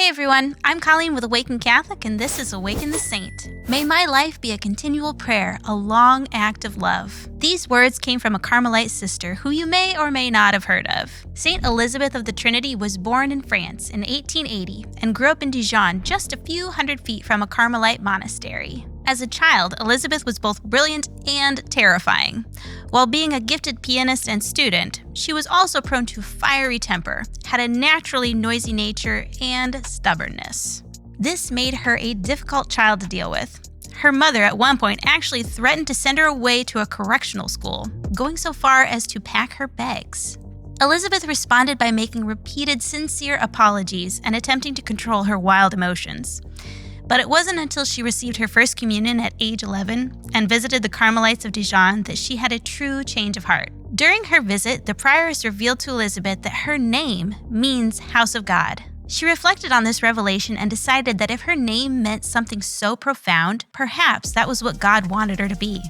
Hey everyone, I'm Colleen with Awaken Catholic, and this is Awaken the Saint. May my life be a continual prayer, a long act of love. These words came from a Carmelite sister who you may or may not have heard of. Saint Elizabeth of the Trinity was born in France in 1880 and grew up in Dijon, just a few hundred feet from a Carmelite monastery. As a child, Elizabeth was both brilliant and terrifying. While being a gifted pianist and student, she was also prone to fiery temper, had a naturally noisy nature, and stubbornness. This made her a difficult child to deal with. Her mother at one point actually threatened to send her away to a correctional school, going so far as to pack her bags. Elizabeth responded by making repeated sincere apologies and attempting to control her wild emotions. But it wasn't until she received her first communion at age 11 and visited the Carmelites of Dijon that she had a true change of heart. During her visit, the prioress revealed to Elizabeth that her name means House of God. She reflected on this revelation and decided that if her name meant something so profound, perhaps that was what God wanted her to be.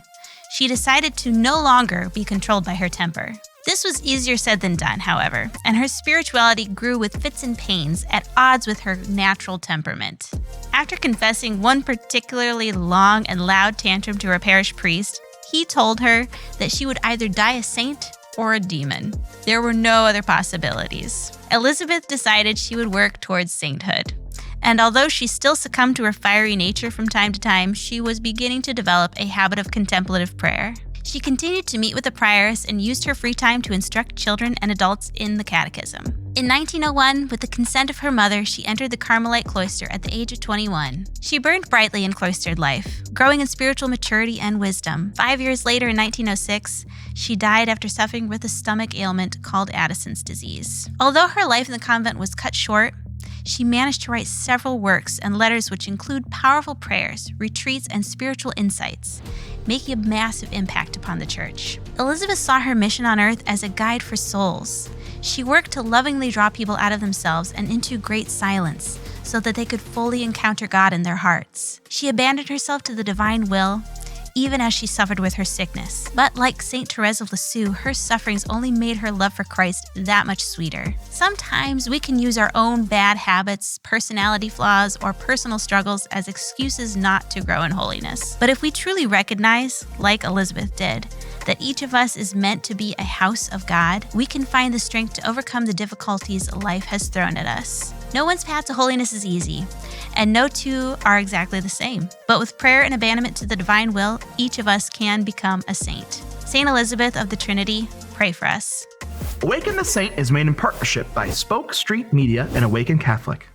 She decided to no longer be controlled by her temper. This was easier said than done, however, and her spirituality grew with fits and pains at odds with her natural temperament. After confessing one particularly long and loud tantrum to her parish priest, he told her that she would either die a saint or a demon. There were no other possibilities. Elizabeth decided she would work towards sainthood. And although she still succumbed to her fiery nature from time to time, she was beginning to develop a habit of contemplative prayer. She continued to meet with the prioress and used her free time to instruct children and adults in the catechism. In 1901, with the consent of her mother, she entered the Carmelite cloister at the age of 21. She burned brightly in cloistered life, growing in spiritual maturity and wisdom. 5 years later, in 1906, she died after suffering with a stomach ailment called Addison's disease. Although her life in the convent was cut short, she managed to write several works and letters which include powerful prayers, retreats, and spiritual insights, making a massive impact upon the Church. Elizabeth saw her mission on earth as a guide for souls. She worked to lovingly draw people out of themselves and into great silence so that they could fully encounter God in their hearts. She abandoned herself to the divine will, even as she suffered with her sickness. But like Saint Therese of Lisieux, her sufferings only made her love for Christ that much sweeter. Sometimes we can use our own bad habits, personality flaws, or personal struggles as excuses not to grow in holiness. But if we truly recognize, like Elizabeth did, that each of us is meant to be a house of God, we can find the strength to overcome the difficulties life has thrown at us. No one's path to holiness is easy, and no two are exactly the same. But with prayer and abandonment to the divine will, each of us can become a saint. Saint Elizabeth of the Trinity, pray for us. Awaken the Saint is made in partnership by Spoke Street Media and Awaken Catholic.